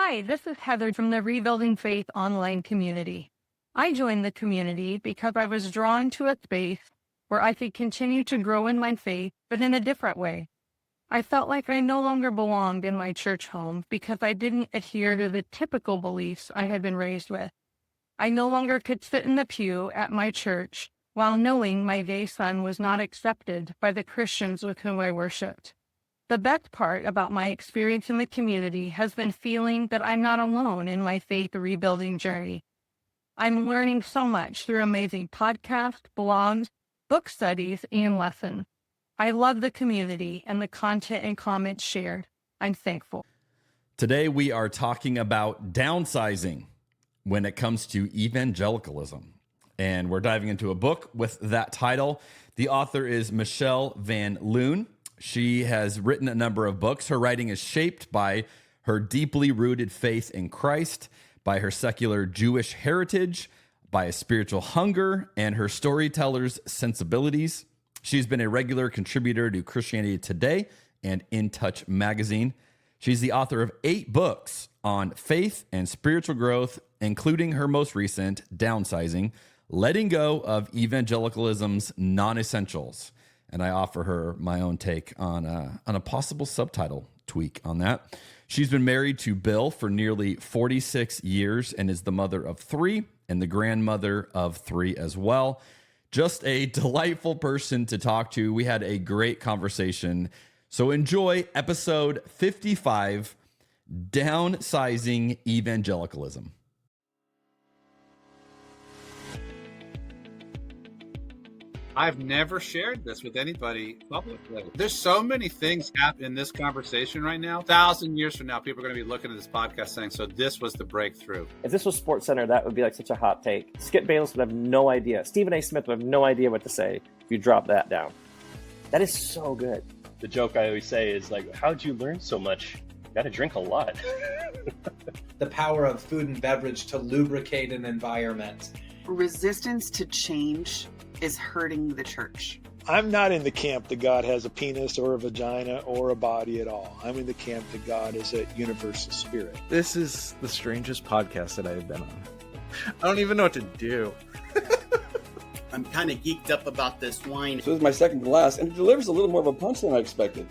Hi, this is Heather from the Rebuilding Faith online community. I joined the community because I was drawn to a space where I could continue to grow in my faith, but in a different way. I felt like I no longer belonged in my church home because I didn't adhere to the typical beliefs I had been raised with. I no longer could sit in the pew at my church while knowing my gay son was not accepted by the Christians with whom I worshiped. The best part about my experience in the community has been feeling that I'm not alone in my faith rebuilding journey. I'm learning so much through amazing podcasts, blogs, book studies, and lessons. I love the community and the content and comments shared. I'm thankful. Today we are talking about downsizing when it comes to evangelicalism. And we're diving into a book with that title. The author is Michelle Van Loon. She has written a number of books. Her writing is shaped by her deeply rooted faith in Christ, by her secular Jewish heritage, by a spiritual hunger, and her storyteller's sensibilities. She's been a regular contributor to Christianity Today and In Touch magazine. She's the author of 8 books on faith and spiritual growth, including her most recent, Downsizing, Letting Go of Evangelicalism's Non-Essentials. And I offer her my own take on a possible subtitle tweak on that. She's been married to Bill for nearly 46 years and is the mother of 3 and the grandmother of 3 as well. Just a delightful person to talk to. We had a great conversation. So enjoy episode 55, Downsizing Evangelicalism. I've never shared this with anybody publicly. There's so many things happening in this conversation right now. 1,000 years from now, people are going to be looking at this podcast saying, so this was the breakthrough. If this was SportsCenter, that would be like such a hot take. Skip Bayless would have no idea. Stephen A. Smith would have no idea what to say if you drop that down. That is so good. The joke I always say is like, how'd you learn so much? You got to drink a lot. The power of food and beverage to lubricate an environment. Resistance to change is hurting the church. I'm not in the camp that God has a penis or a vagina or a body at all. I'm in the camp that God is a universal spirit. This is the strangest podcast that I have been on. I don't even know what to do. I'm kind of geeked up about this wine. So this is my second glass, and it delivers a little more of a punch than I expected.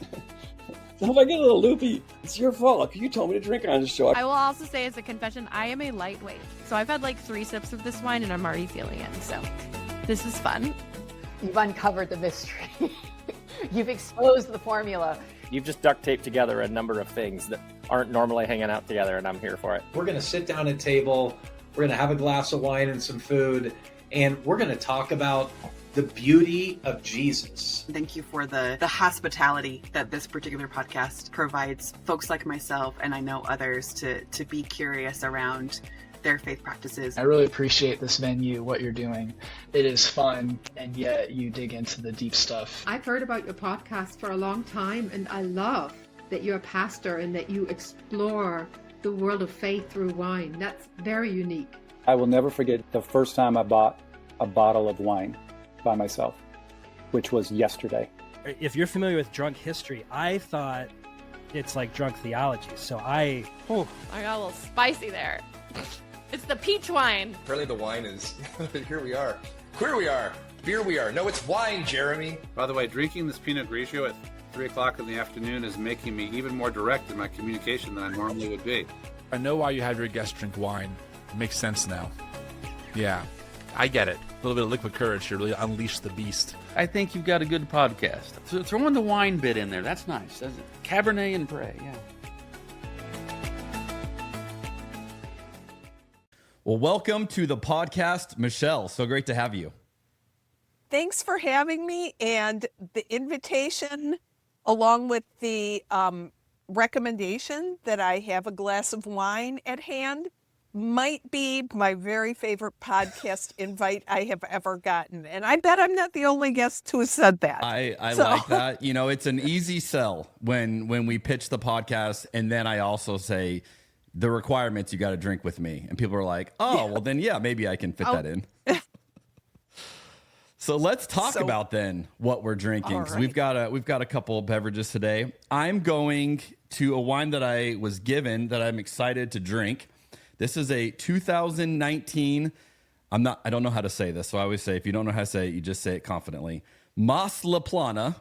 So if I get a little loopy, it's your fault. You told me to drink on the show. I will also say as a confession, I am a lightweight. So I've had like 3 sips of this wine and I'm already feeling it. So this is fun. You've uncovered the mystery. You've exposed the formula. You've just duct taped together a number of things that aren't normally hanging out together, and I'm here for it. We're going to sit down at table. We're going to have a glass of wine and some food, and we're going to talk about the beauty of Jesus. Thank you for the hospitality that this particular podcast provides folks like myself, and I know others, to be curious around their faith practices. I really appreciate this venue, what you're doing. It is fun, and yet you dig into the deep stuff. I've heard about your podcast for a long time, and I love that you're a pastor and that you explore the world of faith through wine. That's very unique. I will never forget the first time I bought a bottle of wine by myself, which was yesterday. If you're familiar with drunk history, I thought it's like drunk theology. So I got a little spicy there. It's the peach wine. Apparently the wine is, here we are. Queer we are. Beer we are. No, it's wine, Jeremy. By the way, drinking this Pinot Grigio at 3 o'clock in the afternoon is making me even more direct in my communication than I normally would be. I know why you have your guests drink wine. It makes sense now. Yeah, I get it. A little bit of liquid courage to really unleash the beast. I think you've got a good podcast. So throwing the wine bit in there, that's nice, doesn't it? Cabernet and Bray, yeah. Well, welcome to the podcast, Michelle. So great to have you. Thanks for having me, and the invitation, along with the recommendation that I have a glass of wine at hand, might be my very favorite podcast invite I have ever gotten. And I bet I'm not the only guest who has said that. I like that. You know, it's an easy sell when we pitch the podcast, and then I also say, the requirements, you got to drink with me. And people are like, oh, well then, yeah, maybe I can fit that in. So let's talk about then what we're drinking. 'Cause we've got a couple of beverages today. I'm going to a wine that I was given that I'm excited to drink. This is a 2019. I don't know how to say this, so I always say if you don't know how to say it, you just say it confidently. Mas La Plana.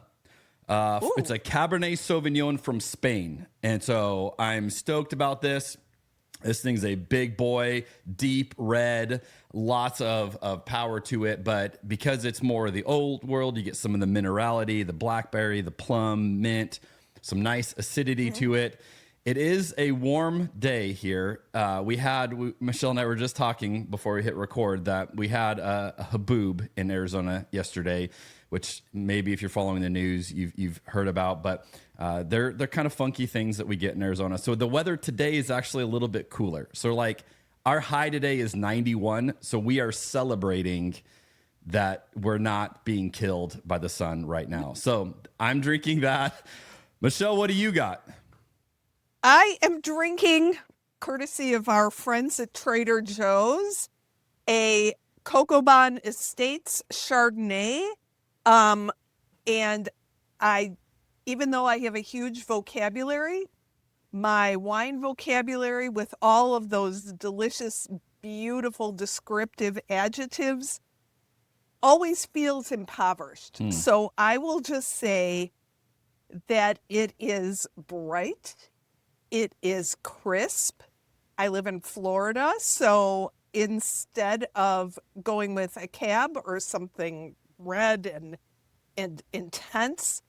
It's a Cabernet Sauvignon from Spain, and so I'm stoked about this. This thing's a big boy, deep red, lots of power to it. But because it's more of the old world, you get some of the minerality, the blackberry, the plum, mint, some nice acidity to it. It is a warm day here. Michelle and I were just talking before we hit record that we had a haboob in Arizona yesterday, which maybe if you're following the news, you've heard about, but they're kind of funky things that we get in Arizona. So the weather today is actually a little bit cooler. So like our high today is 91. So we are celebrating that we're not being killed by the sun right now. So I'm drinking that. Michelle, what do you got? I am drinking, courtesy of our friends at Trader Joe's, a Cocobon Estates Chardonnay. And even though I have a huge vocabulary, my wine vocabulary with all of those delicious, beautiful, descriptive adjectives always feels impoverished. So I will just say that it is bright. It is crisp. I live in Florida, so instead of going with a cab or something red and intense,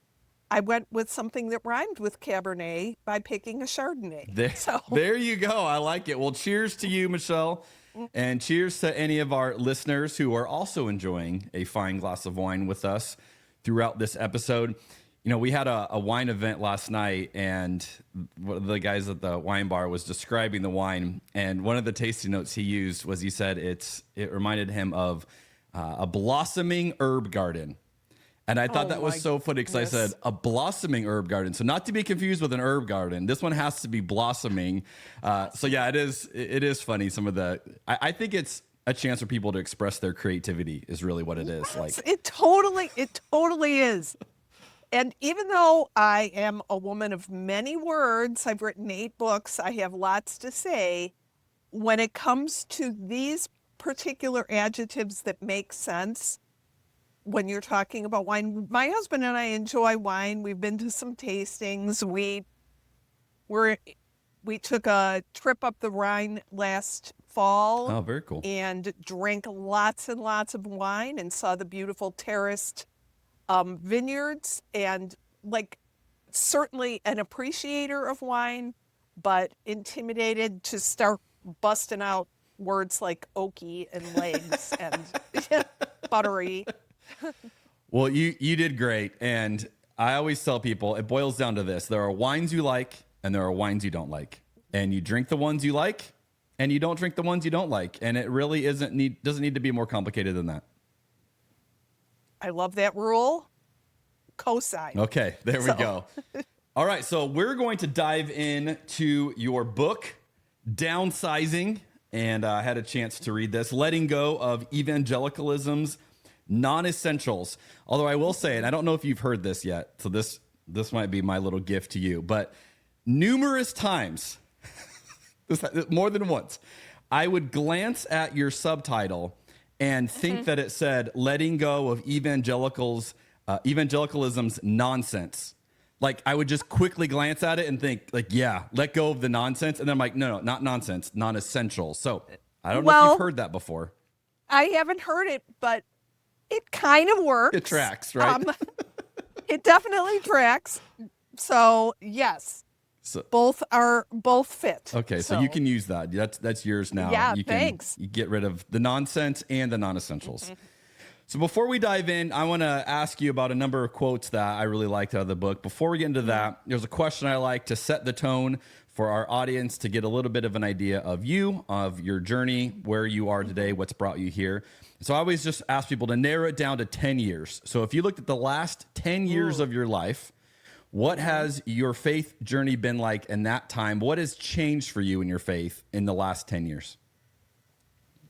I went with something that rhymed with Cabernet by picking a Chardonnay. There you go. I like it. Well, cheers to you, Michelle. And cheers to any of our listeners who are also enjoying a fine glass of wine with us throughout this episode. You know, we had a wine event last night, and one of the guys at the wine bar was describing the wine. And one of the tasting notes he used was he said it reminded him of a blossoming herb garden. And I thought that was so funny because I said a blossoming herb garden. So not to be confused with an herb garden. This one has to be blossoming. So yeah, it is funny. Some of I think it's a chance for people to express their creativity is really what it is. Like it totally is. And even though I am a woman of many words, I've written 8 books, I have lots to say. When it comes to these particular adjectives that make sense, when you're talking about wine, my husband and I enjoy wine. We've been to some tastings. We took a trip up the Rhine last fall. Oh, very cool. And drank lots and lots of wine and saw the beautiful terraced vineyards, and certainly an appreciator of wine, but intimidated to start busting out words like oaky and legs and buttery. Well, you did great. And I always tell people it boils down to this. There are wines you like and there are wines you don't like. And you drink the ones you like and you don't drink the ones you don't like. And it really doesn't need to be more complicated than that. I love that rule. Cosign. Okay, there we go. All right, so we're going to dive into your book, Downsizing. And I had a chance to read this, Letting Go of Evangelicalism's Non-Essentials. Although I will say, and I don't know if you've heard this yet, so this might be my little gift to you, but numerous times, more than once, I would glance at your subtitle and think that it said letting go of evangelicalism's nonsense. Like I would just quickly glance at it and think let go of the nonsense. And then I'm like, no, not nonsense, non-essential. So I don't know if you've heard that before. I haven't heard it, but it kind of works. It tracks, right? It definitely tracks. So yes. So, both fit. Okay, so you can use that. That's yours now. Yeah, thanks. You get rid of the nonsense and the non-essentials. Mm-hmm. So before we dive in, I want to ask you about a number of quotes that I really liked out of the book. Before we get into that, there's a question I like to set the tone for our audience to get a little bit of an idea of you, of your journey, where you are today, what's brought you here. So I always just ask people to narrow it down to 10 years. So if you looked at the last 10 years of your life, what has your faith journey been like in that time? What has changed for you in your faith in the last 10 years?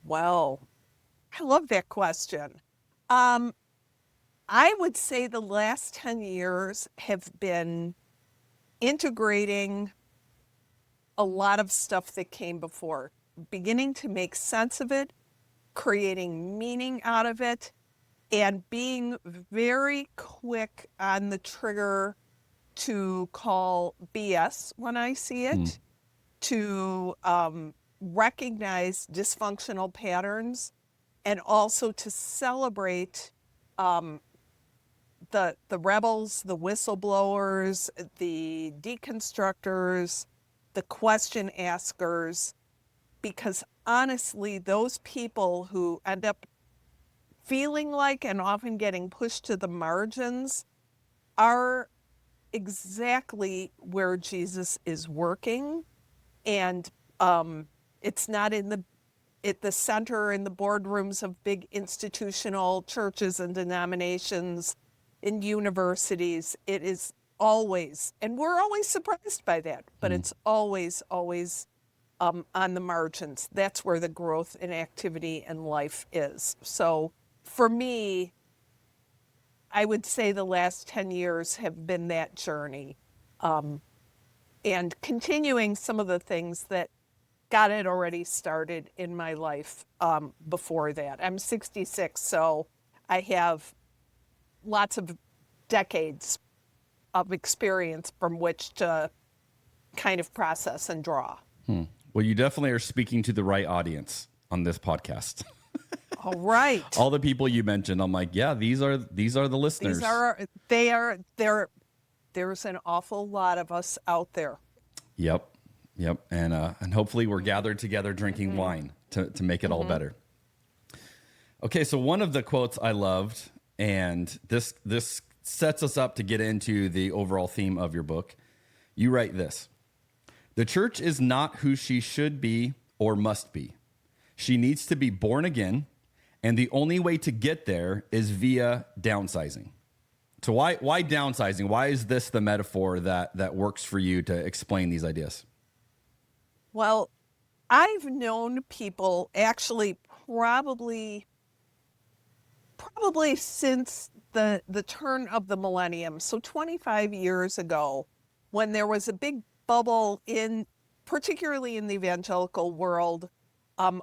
Well, I love that question. I would say the last 10 years have been integrating a lot of stuff that came before, beginning to make sense of it, creating meaning out of it, and being very quick on the trigger to call BS when I see it, to recognize dysfunctional patterns, and also to celebrate the rebels, the whistleblowers, the deconstructors, the question askers, because honestly, those people who end up feeling like and often getting pushed to the margins are exactly where Jesus is working. And it's not at the center in the boardrooms of big institutional churches and denominations in universities. It is always, and we're always surprised by that, but it's always on the margins. That's where the growth and activity in life is. So for me, I would say the last 10 years have been that journey, and continuing some of the things that God had already started in my life before that. I'm 66, so I have lots of decades of experience from which to kind of process and draw. Well, you definitely are speaking to the right audience on this podcast. All right. All the people you mentioned, I'm like, yeah, these are the listeners. There's an awful lot of us out there. Yep. And hopefully we're gathered together drinking wine to make it all better. Okay, so one of the quotes I loved, and this sets us up to get into the overall theme of your book. You write this: "The church is not who she should be or must be. She needs to be born again, and the only way to get there is via downsizing." So why downsizing? Why is this the metaphor that works for you to explain these ideas? Well, I've known people actually probably since the turn of the millennium, so 25 years ago, when there was a big bubble particularly in the evangelical world,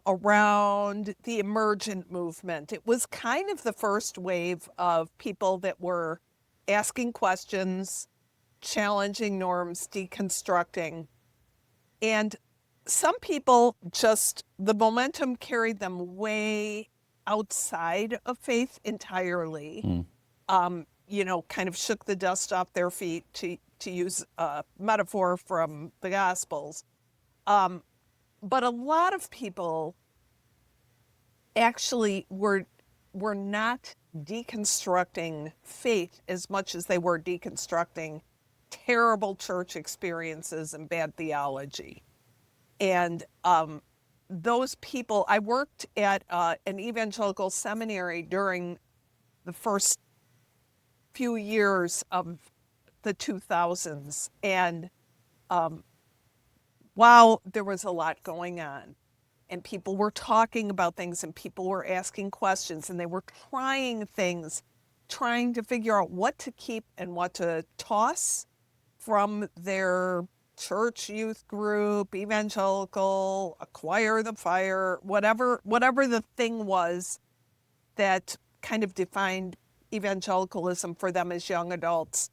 around the emergent movement. It was kind of the first wave of people that were asking questions, challenging norms, deconstructing. And some people the momentum carried them way outside of faith entirely. Kind of shook the dust off their feet, to use a metaphor from the Gospels. But a lot of people actually were not deconstructing faith as much as they were deconstructing terrible church experiences and bad theology. And those people, I worked at an evangelical seminary during the first few years of the 2000s. And wow, there was a lot going on. And people were talking about things, and people were asking questions, and they were trying things, trying to figure out what to keep and what to toss from their church, youth group, evangelical, acquire the fire, whatever the thing was that kind of defined evangelicalism for them as young adults.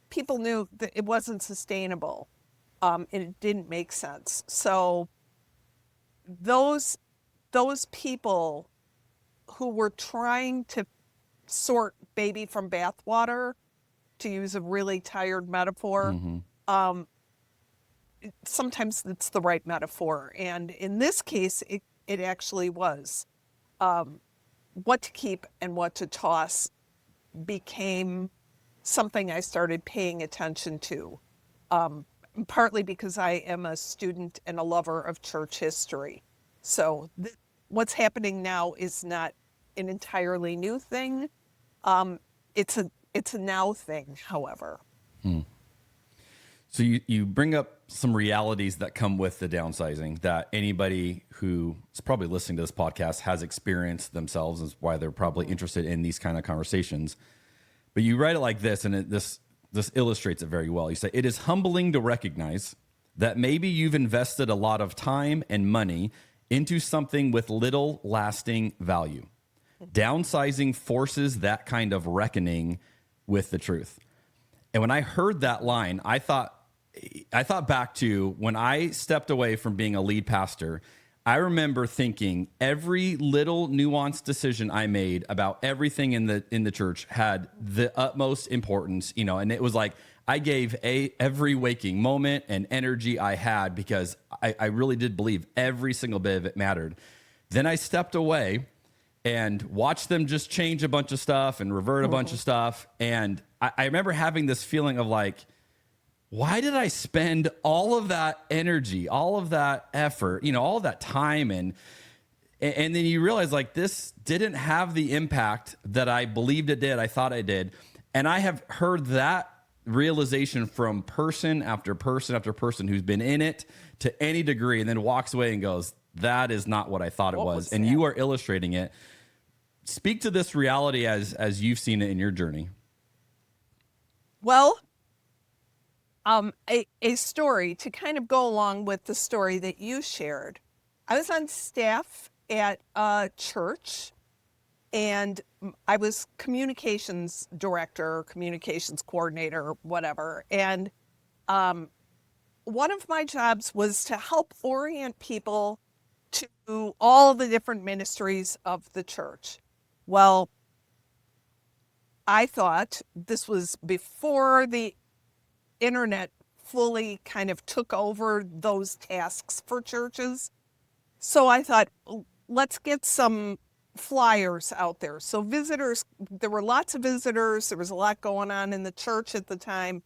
People knew that it wasn't sustainable. And it didn't make sense. So those people who were trying to sort baby from bathwater, to use a really tired metaphor, sometimes it's the right metaphor. And in this case, it actually was. What to keep and what to toss became something I started paying attention to. Partly because I am a student and a lover of church history. So what's happening now is not an entirely new thing. It's a now thing, however. So you bring up some realities that come with the downsizing that anybody who is probably listening to this podcast has experienced themselves, is why they're probably interested in these kind of conversations. But you write it like this, and this illustrates it very well. You say, it is humbling to recognize that maybe you've invested a lot of time and money into something with little lasting value. Downsizing forces that kind of reckoning with the truth. And when I heard that line, I thought back to when I stepped away from being a lead pastor. I remember thinking every little nuanced decision I made about everything in the church had the utmost importance, and it was like I gave every waking moment and energy I had because I really did believe every single bit of it mattered. Then I stepped away and watched them just change a bunch of stuff and revert a bunch of stuff. And I remember having this feeling of like, why did I spend all of that energy, all of that effort, all of that time? And then you realize like this didn't have the impact that I believed it did. I thought it did. And I have heard that realization from person after person after person who's been in it to any degree and then walks away and goes, that is not what I thought it was. And you are illustrating it. Speak to this reality as you've seen it in your journey. Well, a story to kind of go along with the story that you shared. I was on staff at a church, and I was communications director, communications coordinator, whatever. And one of my jobs was to help orient people to all the different ministries of the church. Well, I thought this was before the internet fully kind of took over those tasks for churches. So I thought, let's get some flyers out there. So visitors, there were lots of visitors. There was a lot going on in the church at the time.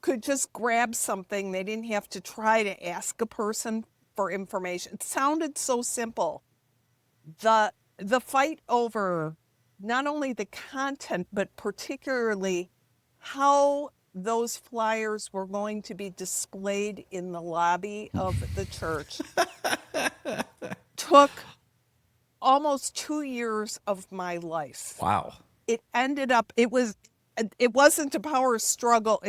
Could just grab something. They didn't have to try to ask a person for information. It sounded so simple. The fight over not only the content, but particularly how those flyers were going to be displayed in the lobby of the church took almost 2 years of my life. Wow. It ended up, it wasn't a power struggle.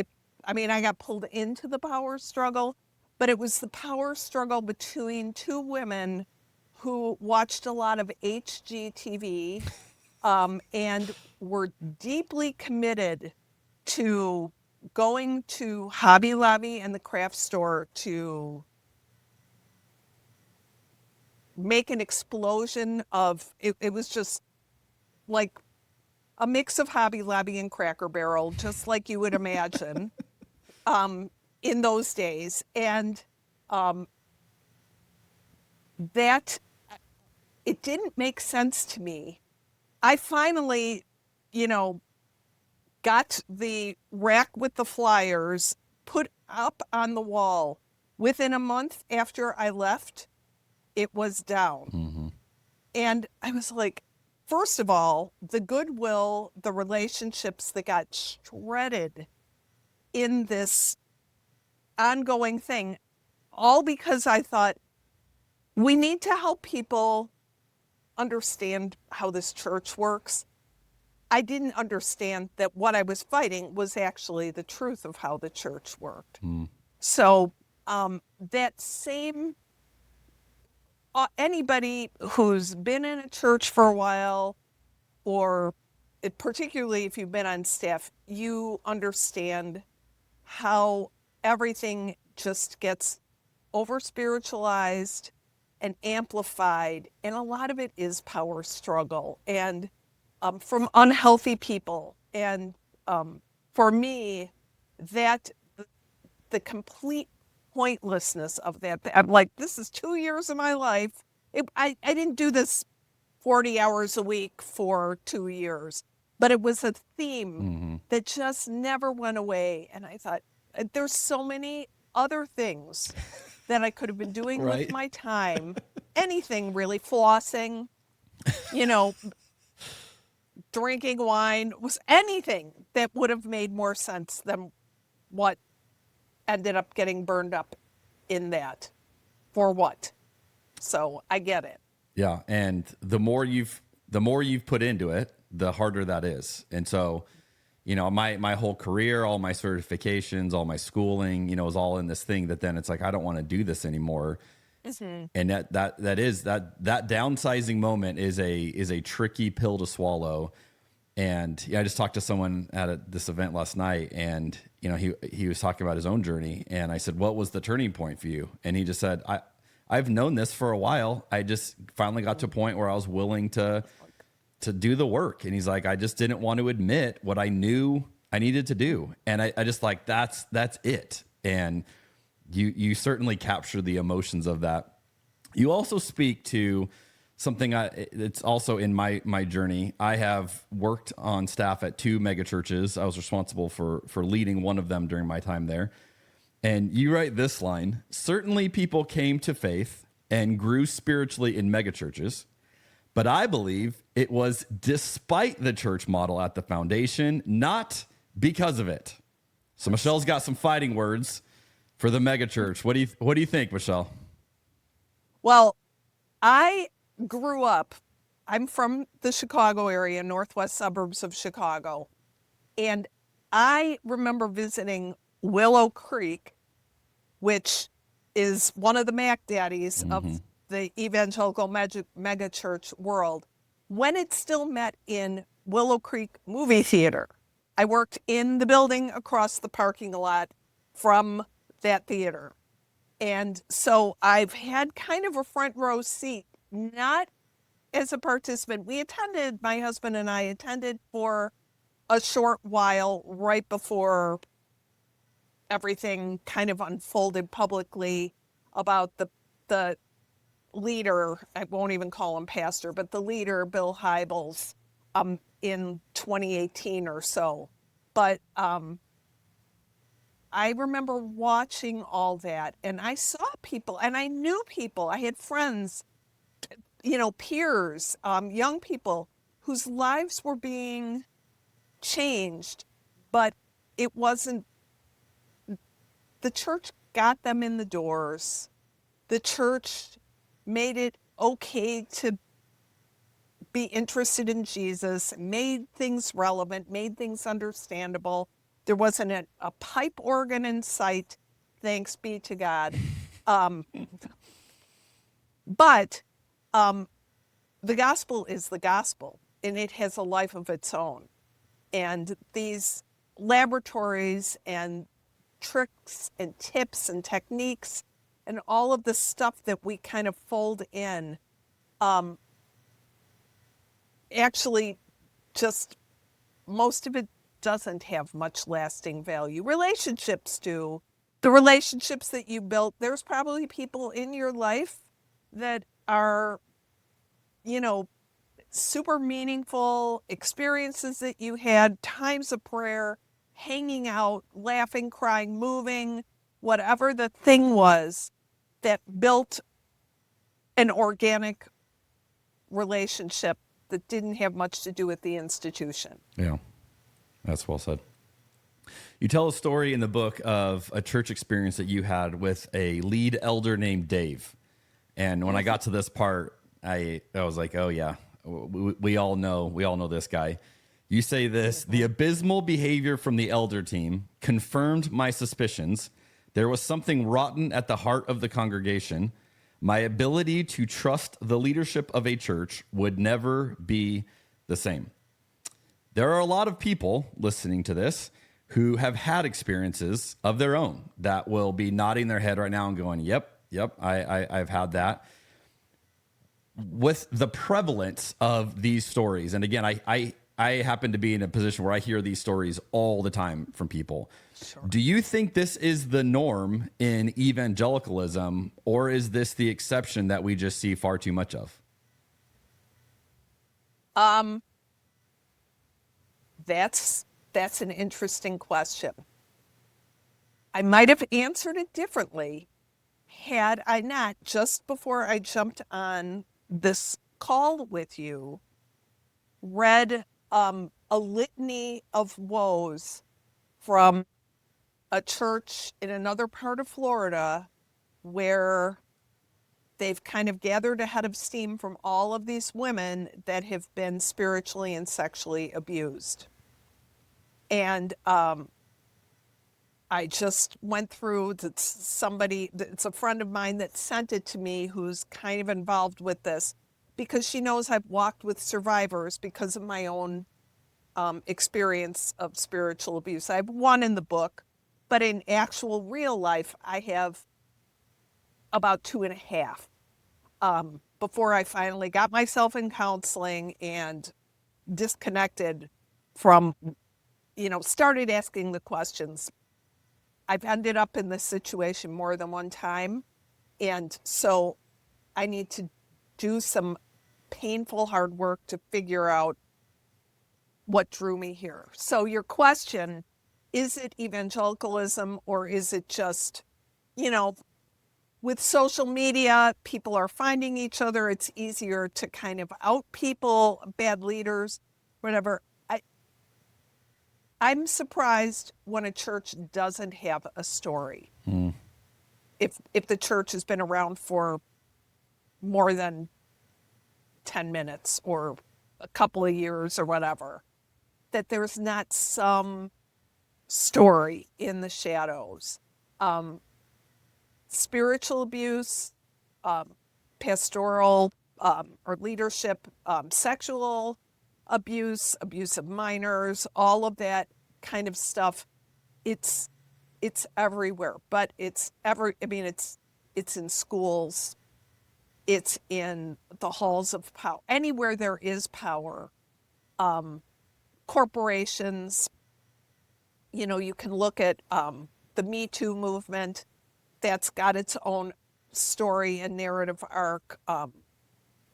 I got pulled into the power struggle, but it was the power struggle between two women who watched a lot of HGTV and were deeply committed to going to Hobby Lobby and the craft store to make an explosion of, it was just like a mix of Hobby Lobby and Cracker Barrel, just like you would imagine in those days. And that, it didn't make sense to me. I finally, got the rack with the flyers put up on the wall. Within a month after I left, it was down. Mm-hmm. And I was like, first of all, the goodwill, the relationships that got shredded in this ongoing thing, all because I thought we need to help people understand how this church works. I didn't understand that what I was fighting was actually the truth of how the church worked. So that same, anybody who's been in a church for a while, or particularly if you've been on staff, you understand how everything just gets over-spiritualized and amplified, and a lot of it is power struggle and from unhealthy people. And for me, that the complete pointlessness of that, I'm like, this is 2 years of my life. I didn't do this 40 hours a week for 2 years, but it was a theme that just never went away. And I thought, there's so many other things that I could have been doing with my time. Anything really, flossing, drinking wine, was anything that would have made more sense than whatever ended up getting burned up in that. For what? So I get it. Yeah, and the more you've put into it, the harder that is. And so, you know, my whole career, all my certifications, all my schooling, you know, is all in this thing that then it's like, I don't want to do this anymore. Mm-hmm. And that downsizing moment is a tricky pill to swallow. And yeah, I just talked to someone at this event last night, and you know, he was talking about his own journey, and I said, "What was the turning point for you?" And he just said, I've known this for a while. I just finally got to a point where I was willing to do the work." And he's like, "I just didn't want to admit what I knew I needed to do." And I just like, that's it. And you certainly capture the emotions of that. You also speak to something it's also in my journey. I have worked on staff at 2 megachurches. I was responsible for leading one of them during my time there. And you write this line: "Certainly people came to faith and grew spiritually in megachurches, but I believe it was despite the church model at the foundation, not because of it." So Michelle's got some fighting words for the megachurch. What do you think, Michelle? Well, I grew up, I'm from the Chicago area, northwest suburbs of Chicago. And I remember visiting Willow Creek, which is one of the Mac Daddies of the evangelical mega church world, when it still met in Willow Creek movie theater. I worked in the building across the parking lot from that theater. And so I've had kind of a front row seat, not as a participant. My husband and I attended for a short while right before everything kind of unfolded publicly about the leader, I won't even call him pastor, but the leader, Bill Hybels, in 2018 or so. But I remember watching all that, and I saw people, and I knew people. I had friends, you know, peers, young people whose lives were being changed, but it wasn't, the church got them in the doors. The church made it okay to be interested in Jesus, made things relevant, made things understandable. There wasn't a pipe organ in sight, thanks be to God. But the gospel is the gospel, and it has a life of its own. And these laboratories and tricks and tips and techniques and all of the stuff that we kind of fold in, actually just most of it doesn't have much lasting value. Relationships do. The relationships that you built, there's probably people in your life that are, you know, super meaningful experiences that you had, times of prayer, hanging out, laughing, crying, moving, whatever the thing was that built an organic relationship that didn't have much to do with the institution. Yeah, that's well said. You tell a story in the book of a church experience that you had with a lead elder named Dave. And when I got to this part, I was like, oh yeah, we all know this guy. You say this: "The abysmal behavior from the elder team confirmed my suspicions. There was something rotten at the heart of the congregation. My ability to trust the leadership of a church would never be the same." There are a lot of people listening to this who have had experiences of their own that will be nodding their head right now and going, yep, I've had that. With the prevalence of these stories, and again, I happen to be in a position where I hear these stories all the time from people. Sure. Do you think this is the norm in evangelicalism, or is this the exception that we just see far too much of? That's an interesting question. I might have answered it differently had I not, just before I jumped on this call with you, read a litany of woes from a church in another part of Florida where they've kind of gathered a head of steam from all of these women that have been spiritually and sexually abused. And I just went through somebody, it's a friend of mine that sent it to me who's kind of involved with this because she knows I've walked with survivors because of my own experience of spiritual abuse. I have one in the book, but in actual real life, I have about 2.5 before I finally got myself in counseling and disconnected from, started asking the questions. I've ended up in this situation more than one time. And so I need to do some painful hard work to figure out what drew me here. So your question, is it evangelicalism or is it just, with social media, people are finding each other. It's easier to kind of out people, bad leaders, whatever. I'm surprised when a church doesn't have a story. If the church has been around for more than 10 minutes or a couple of years or whatever, that there's not some story in the shadows. Spiritual abuse, pastoral or leadership, sexual abuse, abuse of minors, all of that kind of stuff. It's everywhere, but it's in schools, it's in the halls of power, anywhere there is power. Corporations, you can look at the Me Too movement. That's got its own story and narrative arc.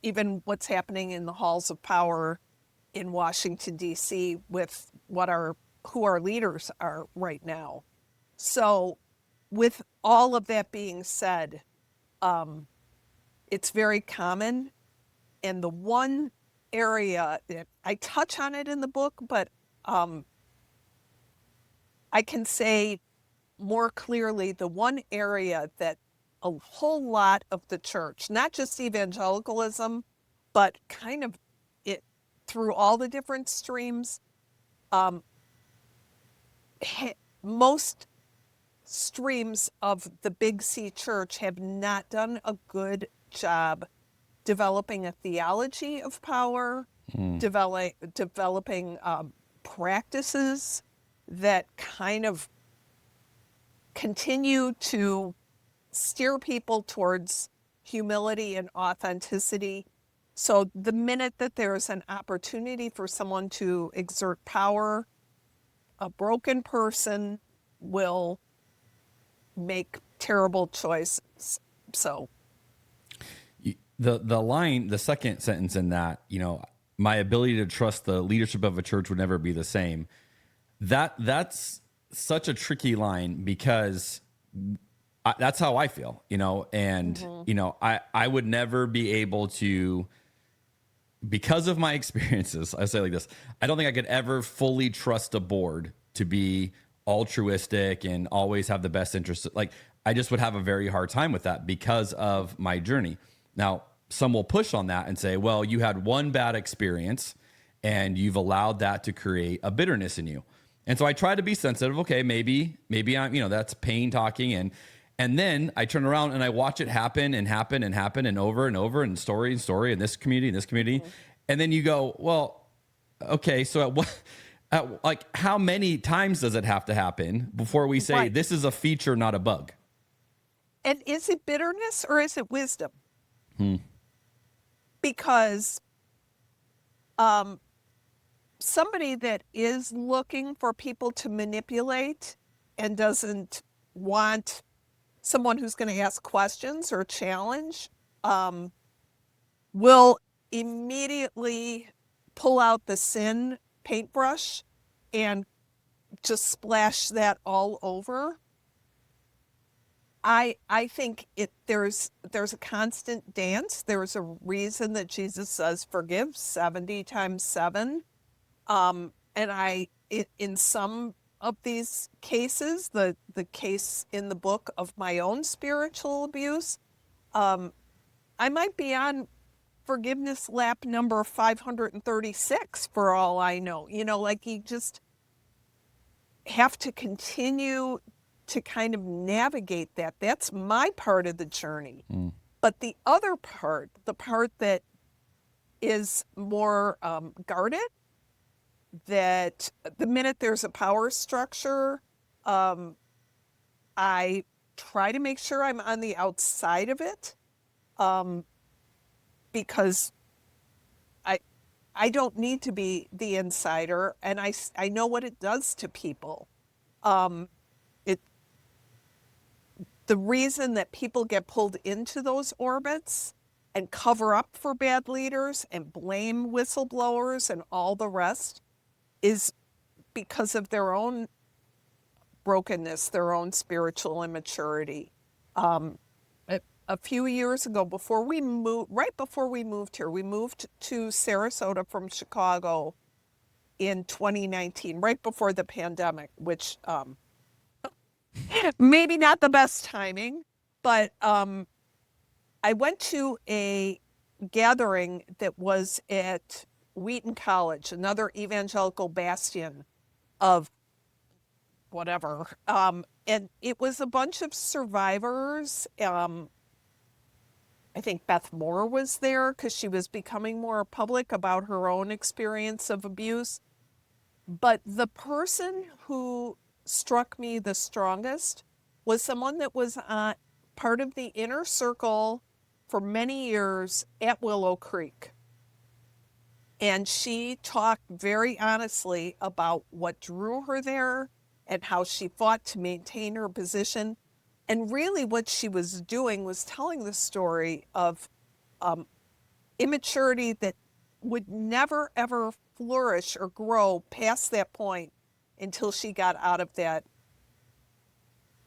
Even what's happening in the halls of power in Washington, D.C. with who our leaders are right now. So with all of that being said, it's very common. And the one area that I touch on it in the book, but I can say more clearly the one area that a whole lot of the church, not just evangelicalism, but kind of it through all the different streams, most streams of the Big C church have not done a good job developing a theology of power, developing practices that kind of continue to steer people towards humility and authenticity. So the minute that there's an opportunity for someone to exert power, a broken person will make terrible choices. So the second sentence in that, my ability to trust the leadership of a church would never be the same. That's such a tricky line because that's how I feel, and, I would never be able to, because of my experiences, I say it like this, I don't think I could ever fully trust a board to be altruistic and always have the best interest. Like, I just would have a very hard time with that because of my journey. Now, some will push on that and say, well, you had one bad experience and you've allowed that to create a bitterness in you. And so I try to be sensitive. Okay, maybe I'm, that's pain talking. And then I turn around and I watch it happen and happen and happen and over and story in this community. Mm-hmm. And then you go, well, okay, so like how many times does it have to happen before we say this is a feature, not a bug? And is it bitterness or is it wisdom? Because somebody that is looking for people to manipulate and doesn't want someone who's going to ask questions or challenge will immediately pull out the sin paintbrush and just splash that all over. I think there's a constant dance. There's a reason that Jesus says forgive 70 times 7. And in some of these cases, the case in the book of my own spiritual abuse, I might be on forgiveness lap number 536 for all I know. You know, like you just have to continue to kind of navigate that. That's my part of the journey. But the other part, the part that is more guarded, that the minute there's a power structure, I try to make sure I'm on the outside of it, because I don't need to be the insider, and I know what it does to people. The reason that people get pulled into those orbits and cover up for bad leaders and blame whistleblowers and all the rest is because of their own brokenness, their own spiritual immaturity. A few years ago, right before we moved here, we moved to Sarasota from Chicago in 2019, right before the pandemic, which maybe not the best timing, but I went to a gathering that was at Wheaton College, another evangelical bastion of whatever. And it was a bunch of survivors. I think Beth Moore was there because she was becoming more public about her own experience of abuse. But the person who struck me the strongest was someone that was part of the inner circle for many years at Willow Creek. And she talked very honestly about what drew her there and how she fought to maintain her position. And really what she was doing was telling the story of immaturity that would never, ever flourish or grow past that point until she got out of that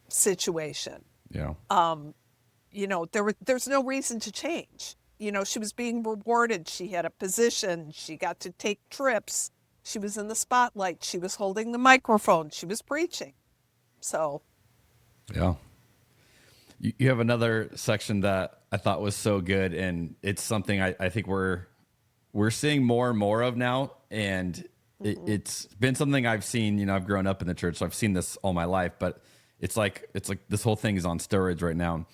situation. Yeah. You know, there's no reason to change. You know, she was being rewarded. She had a position. She got to take trips. She was in the spotlight. She was holding the microphone. She was preaching. So. Yeah. You have another section that I thought was so good, and it's something I think we're seeing more and more of now. And it's been something I've seen, you know, I've grown up in the church, so I've seen this all my life, but it's like this whole thing is on steroids right now.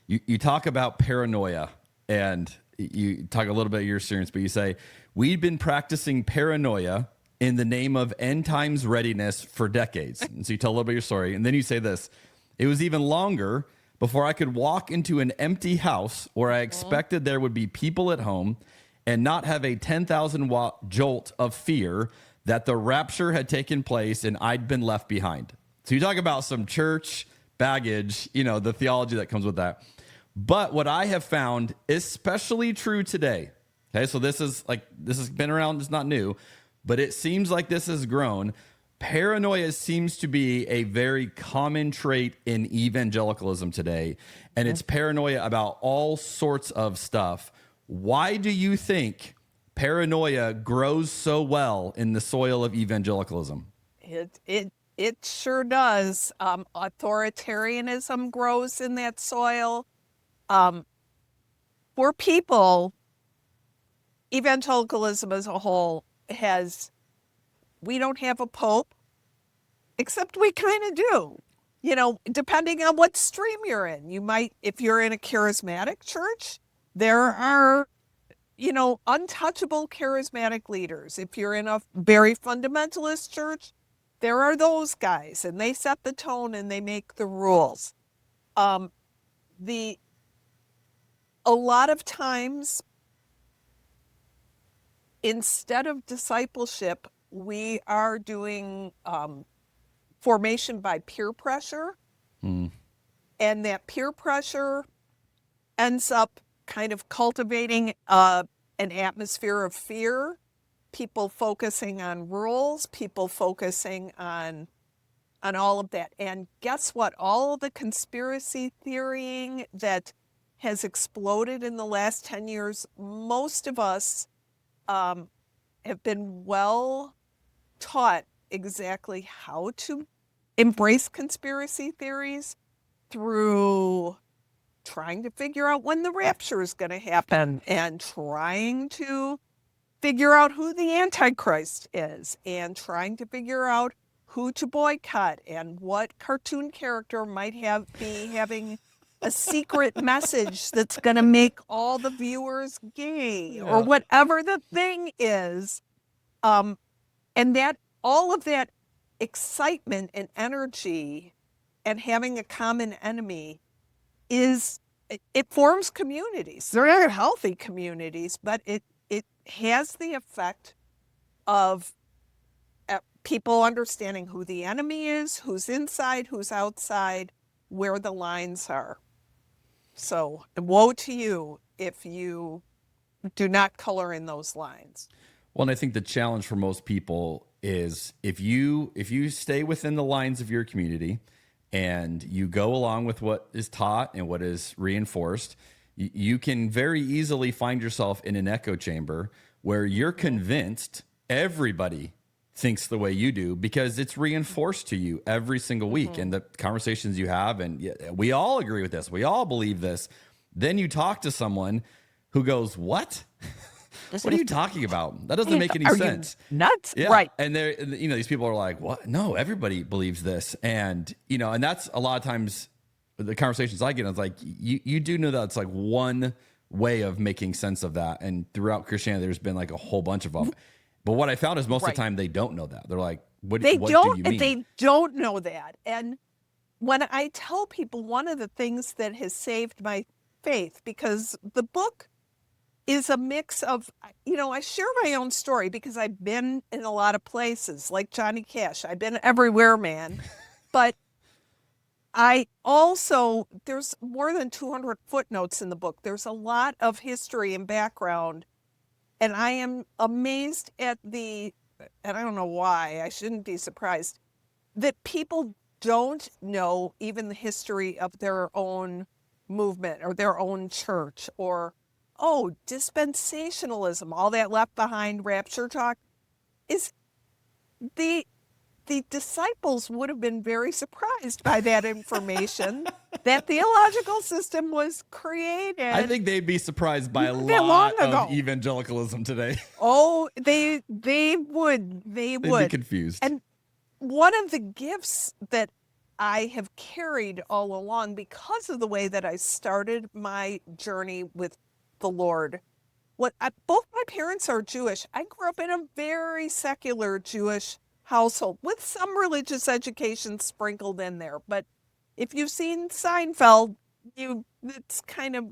You talk about paranoia, and you talk a little bit of your experience, but you say, we've been practicing paranoia in the name of end times readiness for decades. And so you tell a little bit of your story, and then you say this: it was even longer before I could walk into an empty house where I expected there would be people at home and not have a 10,000 watt jolt of fear that the rapture had taken place and I'd been left behind. So you talk about some church baggage, you know, the theology that comes with that. But what I have found, especially true today, okay, so this has been around, it's not new, but it seems like this has grown. Paranoia seems to be a very common trait in evangelicalism today, and it's paranoia about all sorts of stuff. Why do you think paranoia grows so well in the soil of evangelicalism? It sure does. Authoritarianism grows in that soil. For people, evangelicalism as a whole we don't have a pope, except we kind of do. You know, depending on what stream you're in. You might, if you're in a charismatic church, there are, you know, untouchable charismatic leaders. If you're in a very fundamentalist church, there are those guys, and they set the tone and they make the rules. A lot of times, instead of discipleship, we are doing formation by peer pressure. And that peer pressure ends up kind of cultivating an atmosphere of fear, people focusing on rules, people focusing on all of that. And guess what? All the conspiracy theorying that has exploded in the last 10 years, most of us have been well taught exactly how to embrace conspiracy theories through trying to figure out when the rapture is going to happen and trying to figure out who the Antichrist is and trying to figure out who to boycott and what cartoon character might be having a secret message that's going to make all the viewers gay or whatever the thing is. And that all of that excitement and energy and having a common enemy it forms communities. They're not healthy communities, but it has the effect of people understanding who the enemy is, who's inside, who's outside, where the lines are. So woe to you if you do not color in those lines. Well, and I think the challenge for most people is if you stay within the lines of your community and you go along with what is taught and what is reinforced, you can very easily find yourself in an echo chamber where you're convinced everybody thinks the way you do because it's reinforced to you every single week. And the conversations you have, and we all agree with this, we all believe this. Then you talk to someone who goes, what? What are you talking about? That doesn't make any sense. You nuts? Yeah. Right. And these people are like, what? No, everybody believes this. And, and that's a lot of times the conversations I get, it's like, you do know that it's like one way of making sense of that. And throughout Christianity, there's been like a whole bunch of them. But what I found is most of the time they don't know that. They're like, what do you mean? They don't know that. And when I tell people one of the things that has saved my faith, because the book is a mix of, I share my own story because I've been in a lot of places, like Johnny Cash. I've been everywhere, man. But I also, there's more than 200 footnotes in the book. There's a lot of history and background. And I am amazed at and I don't know why, I shouldn't be surprised, that people don't know even the history of their own movement or their own church or dispensationalism, all that left behind rapture talk, is the disciples would have been very surprised by that information. That theological system was created. I think they'd be surprised by a lot of evangelicalism today. Oh, they would. They'd be confused. And one of the gifts that I have carried all along because of the way that I started my journey with the Lord. Both my parents are Jewish. I grew up in a very secular Jewish household with some religious education sprinkled in there. But if you've seen Seinfeld, it's kind of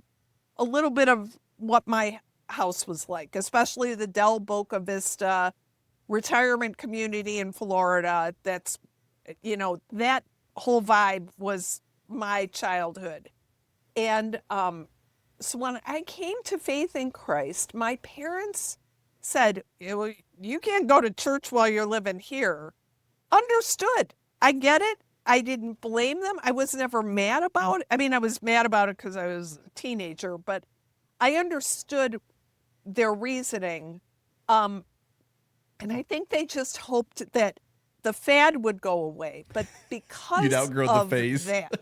a little bit of what my house was like, especially the Del Boca Vista retirement community in Florida. That's, that whole vibe was my childhood. And, so when I came to faith in Christ, my parents said, you can't go to church while you're living here. Understood. I get it. I didn't blame them. I was never mad about it. I mean, I was mad about it because I was a teenager, but I understood their reasoning. And I think they just hoped that the fad would go away. But because you'd outgrow of the phase. that,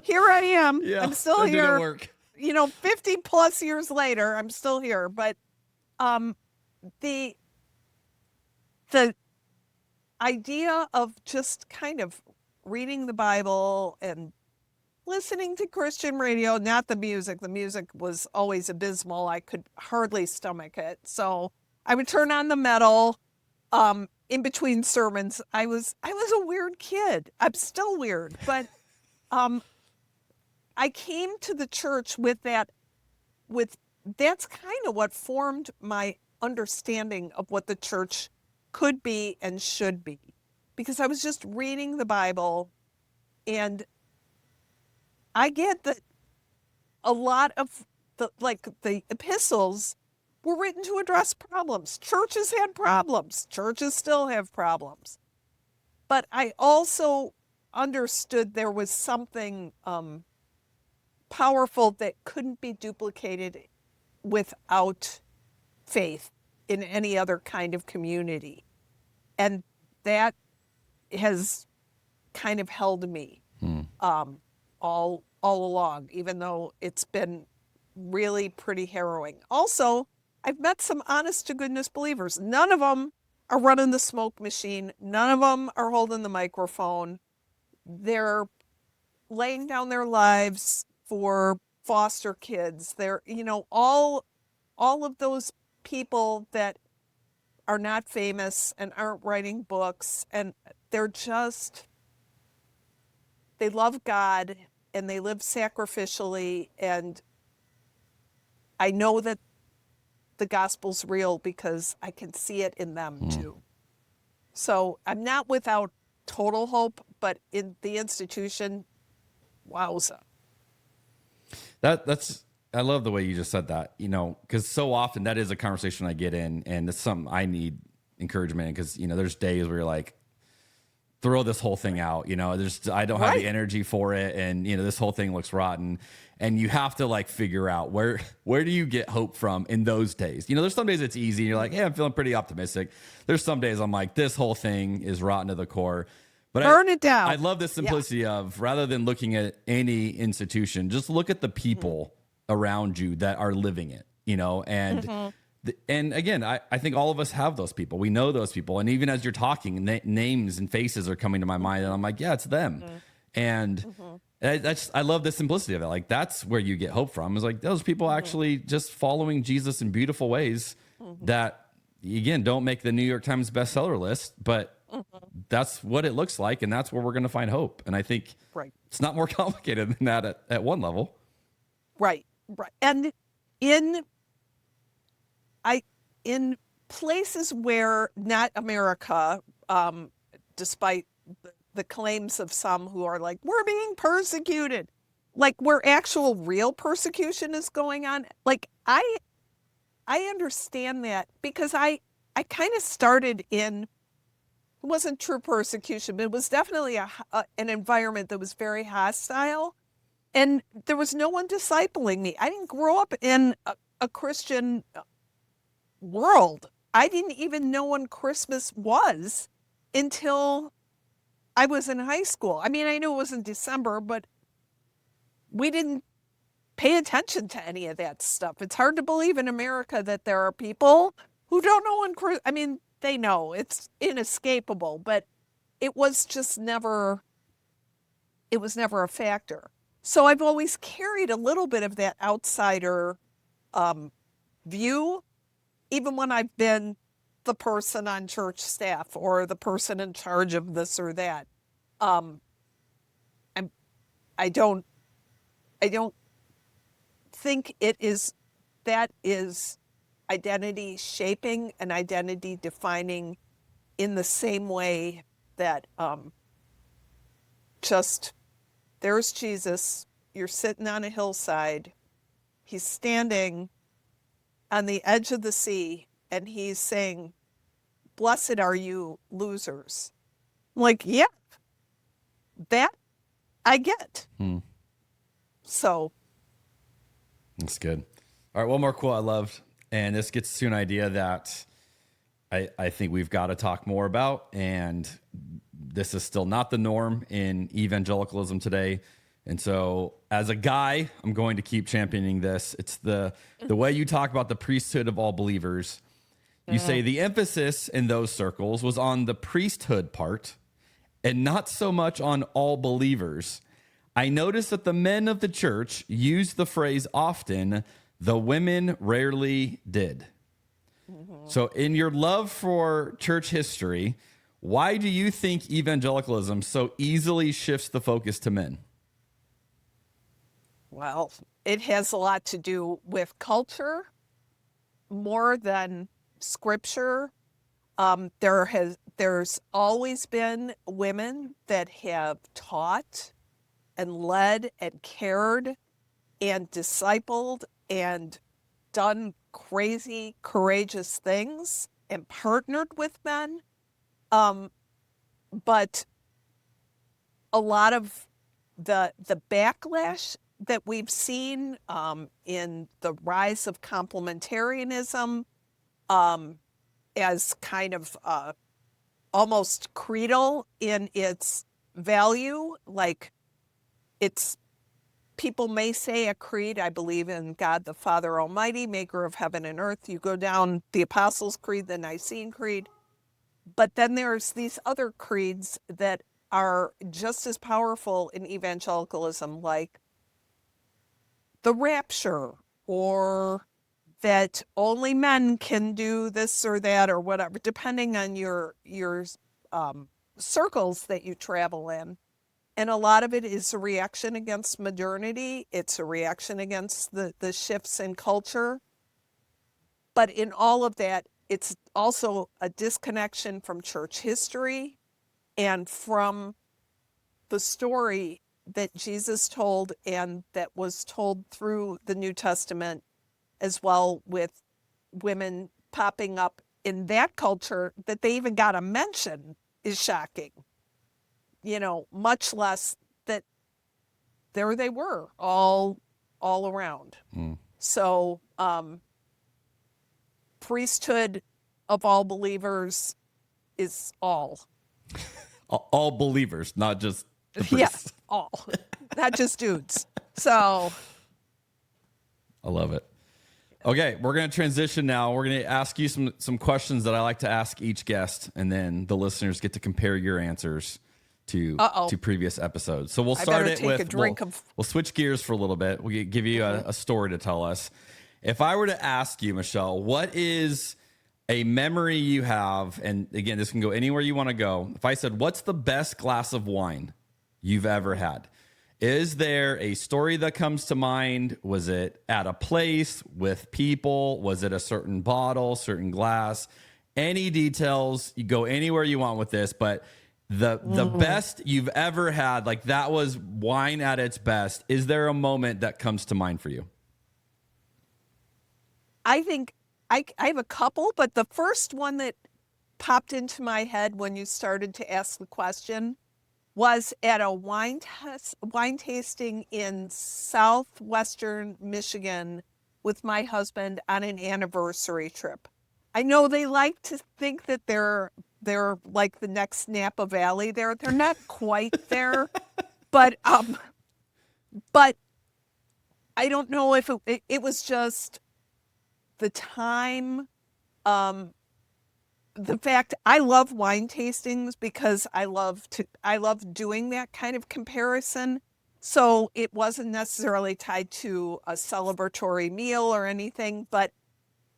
here I am. Yeah, I'm still that here. didn't work. 50 plus years later, I'm still here. But the idea of just kind of reading the Bible and listening to Christian radio, not the music. The music was always abysmal. I could hardly stomach it. So I would turn on the metal in between sermons. I was a weird kid. I'm still weird, but I came to the church that's kind of what formed my understanding of what the church could be and should be, because I was just reading the Bible, and I get that a lot of the epistles were written to address problems. Churches had problems. Churches still have problems. But I also understood there was something powerful that couldn't be duplicated without faith in any other kind of community. And that has kind of held me all along, even though it's been really pretty harrowing. Also, I've met some honest to goodness believers. None of them are running the smoke machine. None of them are holding the microphone. They're laying down their lives for foster kids. They're, all of those people that are not famous and aren't writing books, and they're just, they love God and they live sacrificially, and I know that the gospel's real because I can see it in them too. So I'm not without total hope, but in the institution, wowza. That's I love the way you just said that, because so often that is a conversation I get in, and it's something I need encouragement in, because, there's days where you're like, throw this whole thing out, I don't have the energy for it, and, this whole thing looks rotten, and you have to like figure out where do you get hope from in those days. There's some days it's easy, and you're like, hey, I'm feeling pretty optimistic. There's some days I'm like, this whole thing is rotten to the core. But burn it down. I love the simplicity of, rather than looking at any institution, just look at the people around you that are living it, and and again, I think all of us have those people. We know those people, and even as you're talking, names and faces are coming to my mind, and I'm like, yeah, it's them. And I love the simplicity of it. Like, that's where you get hope from, is like those people actually just following Jesus in beautiful ways that, again, don't make the New York Times bestseller list, but that's what it looks like, and that's where we're going to find hope. And I think it's not more complicated than that at one level. Right. And in places where not America, despite the claims of some who are like, we're being persecuted, like where actual real persecution is going on, like I understand that, because I kind of started in, it wasn't true persecution, but it was definitely an environment that was very hostile. And there was no one discipling me. I didn't grow up in a Christian world. I didn't even know when Christmas was until I was in high school. I mean, I knew it was in December, but we didn't pay attention to any of that stuff. It's hard to believe in America that there are people who don't know when I mean, they know it's inescapable, but it was just never, it was never a factor. So I've always carried a little bit of that outsider view, even when I've been the person on church staff or the person in charge of this or that. I don't think that is identity shaping and identity defining in the same way that just, there's Jesus, you're sitting on a hillside, he's standing on the edge of the sea, and he's saying, blessed are you losers. I'm like, yeah, that I get. So. That's good. All right, one more quote I loved, and this gets to an idea that I think we've got to talk more about, and this is still not the norm in evangelicalism today. And so as a guy, I'm going to keep championing this. It's the way you talk about the priesthood of all believers. You say the emphasis in those circles was on the priesthood part and not so much on all believers. I noticed that the men of the church used the phrase often, the women rarely did. So in your love for church history, why do you think evangelicalism so easily shifts the focus to men? Well, it has a lot to do with culture more than scripture. There's always been women that have taught and led and cared and discipled and done crazy, courageous things and partnered with men. But a lot of the backlash that we've seen in the rise of complementarianism as kind of almost creedal in its value. Like, it's, people may say a creed, I believe in God the Father Almighty, maker of heaven and earth. You go down the Apostles' Creed, the Nicene Creed. But then there's these other creeds that are just as powerful in evangelicalism, like the rapture, or that only men can do this or that or whatever, depending on your circles that you travel in. And a lot of it is a reaction against modernity. It's a reaction against the shifts in culture. But in all of that, it's also a disconnection from church history and from the story that Jesus told and that was told through the New Testament as well, with women popping up in that culture. That they even got a mention is shocking. Much less that there they were all around. So priesthood of all believers is all. All believers, not just the priests. Yeah, all. Not just dudes. So I love it. Okay, we're going to transition now. We're going to ask you some questions that I like to ask each guest, and then the listeners get to compare your answers to previous episodes. So we'll start it with, we'll switch gears for a little bit. We'll give you a story to tell us. If I were to ask you, Michelle, what is a memory you have, and again, this can go anywhere you want to go. If I said, what's the best glass of wine you've ever had? Is there a story that comes to mind? Was it at a place with people? Was it a certain bottle, certain glass? Any details, you go anywhere you want with this, but the best you've ever had, like that was wine at its best. Is there a moment that comes to mind for you? I think I have a couple, but the first one that popped into my head when you started to ask the question was at a wine tasting in southwestern Michigan with my husband on an anniversary trip. I know they like to think that they're like the next Napa Valley. They're not quite there, but I don't know if it was just the time. The fact I love wine tastings because I love doing that kind of comparison. So it wasn't necessarily tied to a celebratory meal or anything, but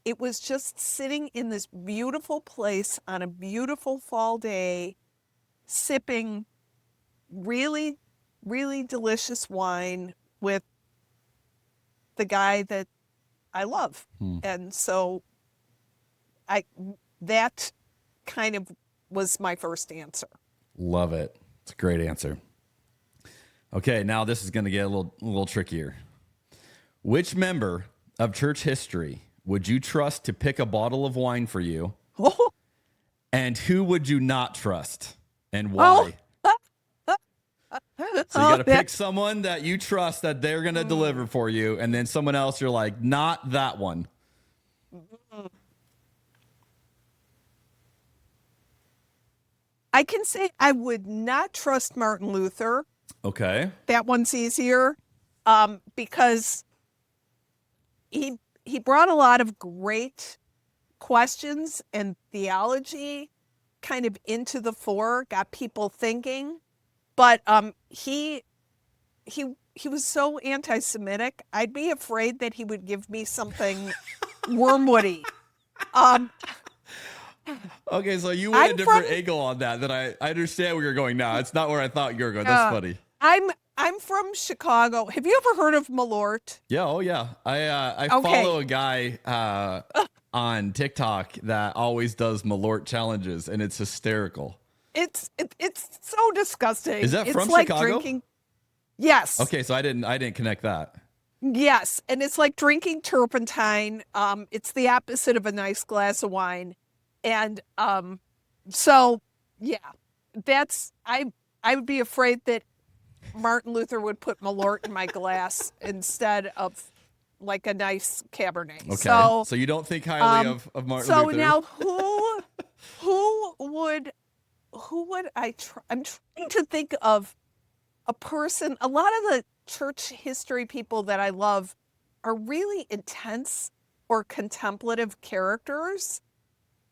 it was just sitting in this beautiful place on a beautiful fall day, sipping really, really delicious wine with the guy that I love. And so that kind of was my first answer. Love it. It's a great answer. Okay, now this is going to get a little trickier. Which member of church history would you trust to pick a bottle of wine for you? And who would you not trust? And why? So you got to pick someone that you trust that they're going to deliver for you, and then someone else you're like, not that one. I can say I would not trust Martin Luther. Okay. That one's easier because he brought a lot of great questions and theology kind of into the fore, got people thinking. But he was so anti-Semitic. I'd be afraid that he would give me something wormwoody. Okay, so you went a different angle on that I understand where you're going now. It's not where I thought you were going. That's funny. I'm from Chicago. Have you ever heard of Malort? Yeah, oh yeah. I follow a guy on TikTok that always does Malort challenges, and it's hysterical. It's so disgusting. Is that from like Chicago? Drinking. Yes. Okay, so I didn't connect that. Yes, and it's like drinking turpentine. It's the opposite of a nice glass of wine. And so yeah, I would be afraid that Martin Luther would put Malort in my glass instead of like a nice Cabernet. Okay. So you don't think highly of Martin Luther. So now who who would I try? I'm trying to think of a person. A lot of the church history people that I love are really intense or contemplative characters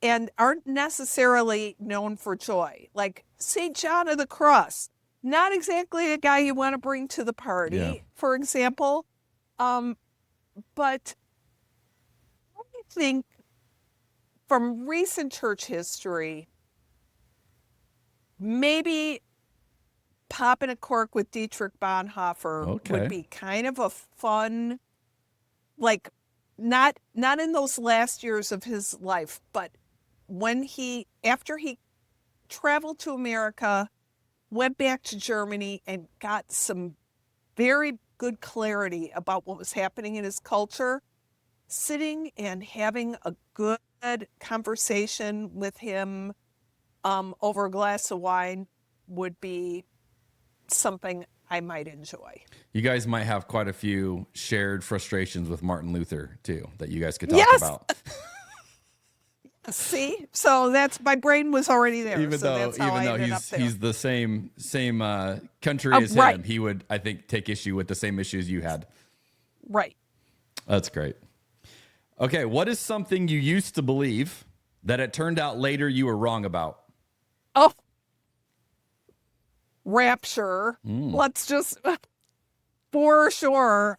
and aren't necessarily known for joy. Like St. John of the Cross, not exactly a guy you want to bring to the party, for example. But I think from recent church history, maybe popping a cork with Dietrich Bonhoeffer would be kind of a fun, like not in those last years of his life, but when after he traveled to America, went back to Germany and got some very good clarity about what was happening in his culture, sitting and having a good conversation with him over a glass of wine would be something I might enjoy. You guys might have quite a few shared frustrations with Martin Luther too that you guys could talk about. See, so that's my brain was already there. Even so though that's how I ended up there. he's the same country as him, he would, I think, take issue with the same issues you had. Right. That's great. Okay, what is something you used to believe that it turned out later you were wrong about? Oh, rapture. Let's just, for sure,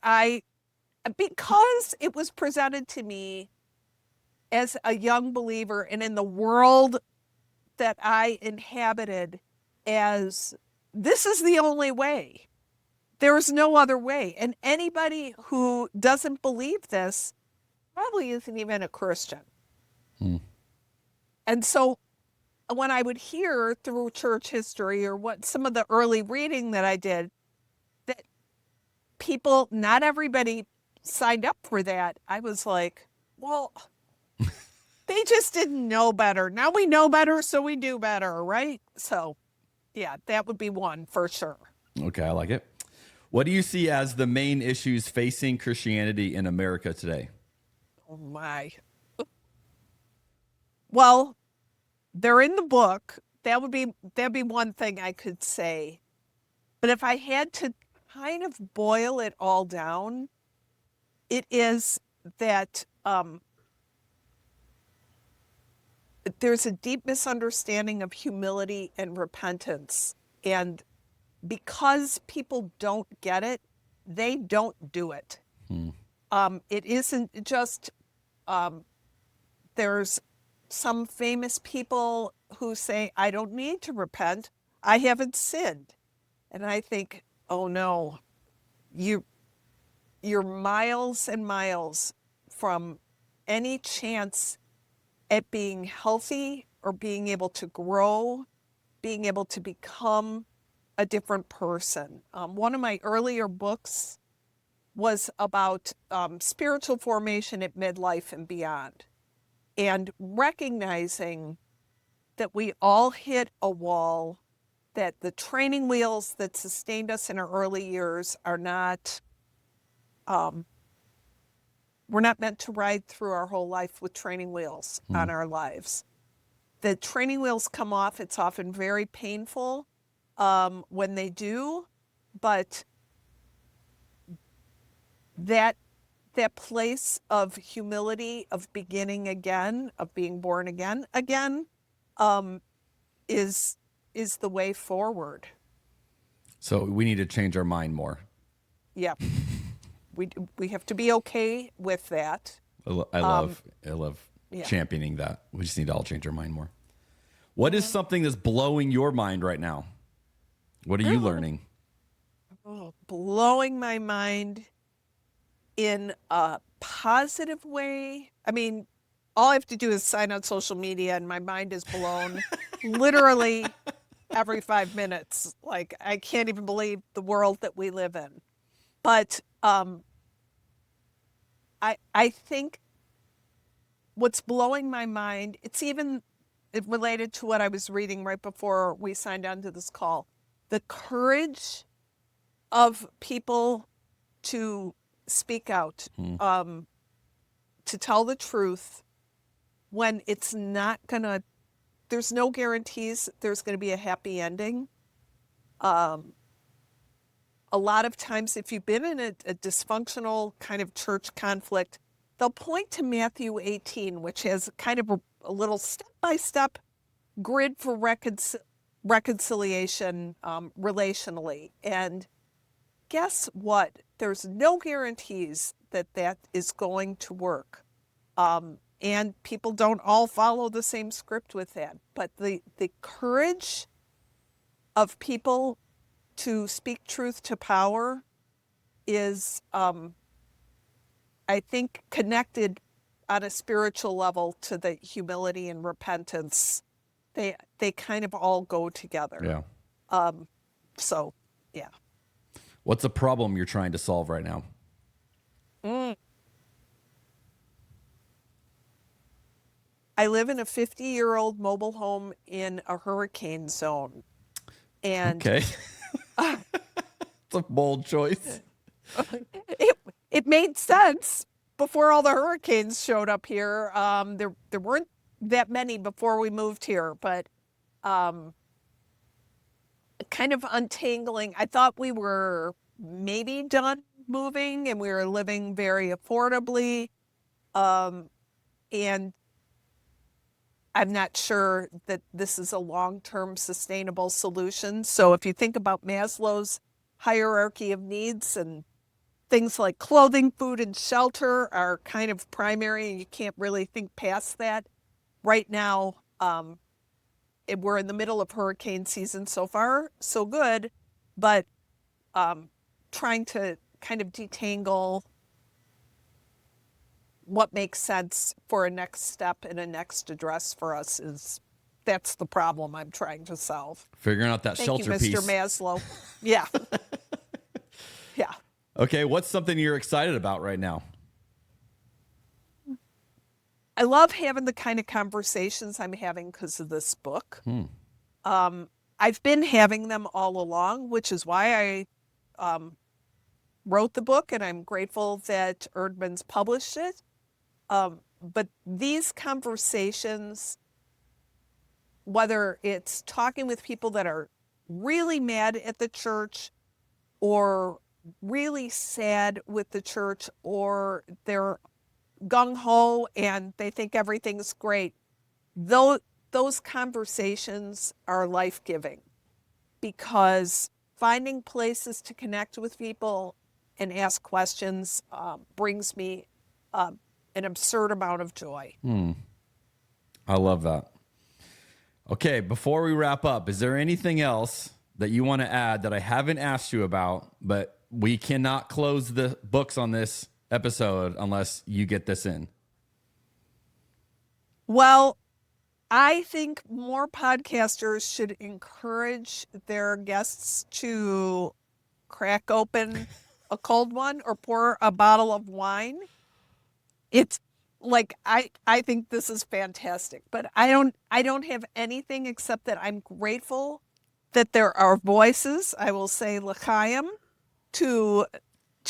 because it was presented to me as a young believer and in the world that I inhabited as this is the only way. There is no other way. And anybody who doesn't believe this probably isn't even a Christian. And so when I would hear through church history or what some of the early reading that I did, that people, not everybody signed up for that, I was like, well, they just didn't know better. Now we know better, so we do better, right? So, yeah, that would be one for sure. Okay, I like it. What do you see as the main issues facing Christianity in America today? Oh, my. Well, they're in the book. That'd be one thing I could say. But if I had to kind of boil it all down, it is that there's a deep misunderstanding of humility and repentance. And because people don't get it, they don't do it. It isn't just, there's some famous people who say, I don't need to repent. I haven't sinned. And I think, oh no, you're miles and miles from any chance at being healthy or being able to grow, being able to become a different person. One of my earlier books was about spiritual formation at midlife and beyond, and recognizing that we all hit a wall, that the training wheels that sustained us in our early years are not, we're not meant to ride through our whole life with training wheels on our lives. The training wheels come off. It's often very painful when they do, but that place of humility, of beginning again, of being born again, is the way forward. So we need to change our mind more. Yeah. We have to be okay with that. I love yeah. championing that. We just need to all change our mind more. What is something that's blowing your mind right now? What are you learning? Oh, blowing my mind in a positive way. I mean, all I have to do is sign on social media and my mind is blown literally every 5 minutes. Like, I can't even believe the world that we live in. But I think what's blowing my mind, it's even related to what I was reading right before we signed on to this call, the courage of people to speak out, to tell the truth when it's not going to there's no guarantees there's going to be a happy ending. A lot of times, if you've been in a dysfunctional kind of church conflict, they'll point to Matthew 18, which has kind of a little step-by-step grid for reconciliation relationally. And guess what? There's no guarantees that that is going to work. And people don't all follow the same script with that. But the courage of people to speak truth to power is, I think, connected on a spiritual level to the humility and repentance. They kind of all go together. Yeah. So, yeah. What's a problem you're trying to solve right now? I live in a 50-year-old mobile home in a hurricane zone. And Okay. It's a bold choice. It made sense before all the hurricanes showed up here. There weren't that many before we moved here, but kind of untangling. I thought we were maybe done moving and we were living very affordably. And I'm not sure that this is a long-term sustainable solution. So if you think about Maslow's hierarchy of needs, and things like clothing, food, and shelter are kind of primary, and you can't really think past that. Right now, we're in the middle of hurricane season. So far, so good, but trying to kind of detangle what makes sense for a next step and a next address for us that's the problem I'm trying to solve. Figuring out that Thank shelter you, piece. Mr. Maslow. Yeah. Yeah. Okay, what's something you're excited about right now? I love having the kind of conversations I'm having because of this book. I've been having them all along, which is why I wrote the book, and I'm grateful that Erdman's published it. But these conversations, whether it's talking with people that are really mad at the church or really sad with the church, or they're gung-ho and they think everything's great, those conversations are life-giving, because finding places to connect with people and ask questions brings me an absurd amount of joy. I love that. Okay, before we wrap up, is there anything else that you want to add that I haven't asked you about, but we cannot close the books on this episode unless you get this in? Well, I think more podcasters should encourage their guests to crack open a cold one or pour a bottle of wine. It's like, I think this is fantastic, but I don't have anything except that I'm grateful that there are voices. I will say l'chaim to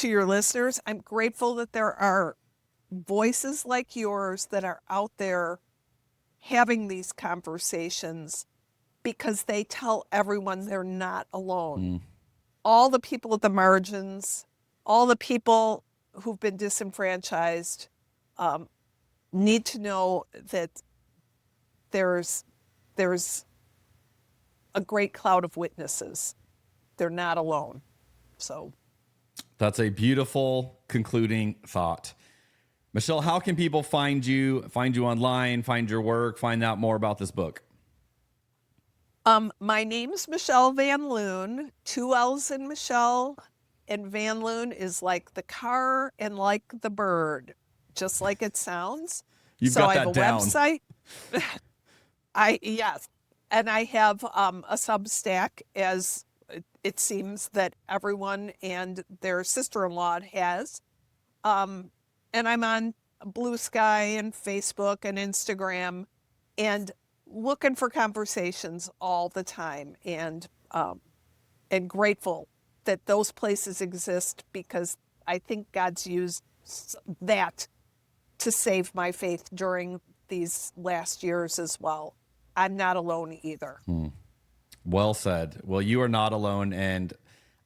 your listeners. I'm grateful that there are voices like yours that are out there having these conversations, because they tell everyone they're not alone. All the people at the margins, all the people who've been disenfranchised, need to know that there's a great cloud of witnesses. They're not alone. So that's a beautiful concluding thought. Michelle, how can people find you online, find your work, find out more about this book? My name's Michelle Van Loon, 2 L's in Michelle, and Van Loon is like the car and like the bird, just like it sounds. You've so got I have that a down. website. Yes. And I have a Substack, as it seems that everyone and their sister-in-law has. And I'm on Blue Sky and Facebook and Instagram, and looking for conversations all the time, and grateful that those places exist, because I think God's used that to save my faith during these last years as well. I'm not alone either. Well said. Well, you are not alone. And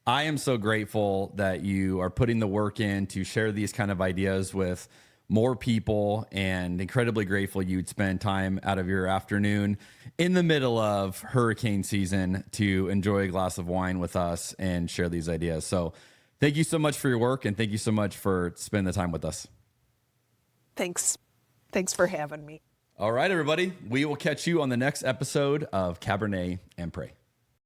I am so grateful that you are putting the work in to share these kind of ideas with more people, and incredibly grateful you'd spend time out of your afternoon in the middle of hurricane season to enjoy a glass of wine with us and share these ideas. So thank you so much for your work, and thank you so much for spending the time with us. Thanks for having me. All right, everybody. We will catch you on the next episode of Cabernet and Pray.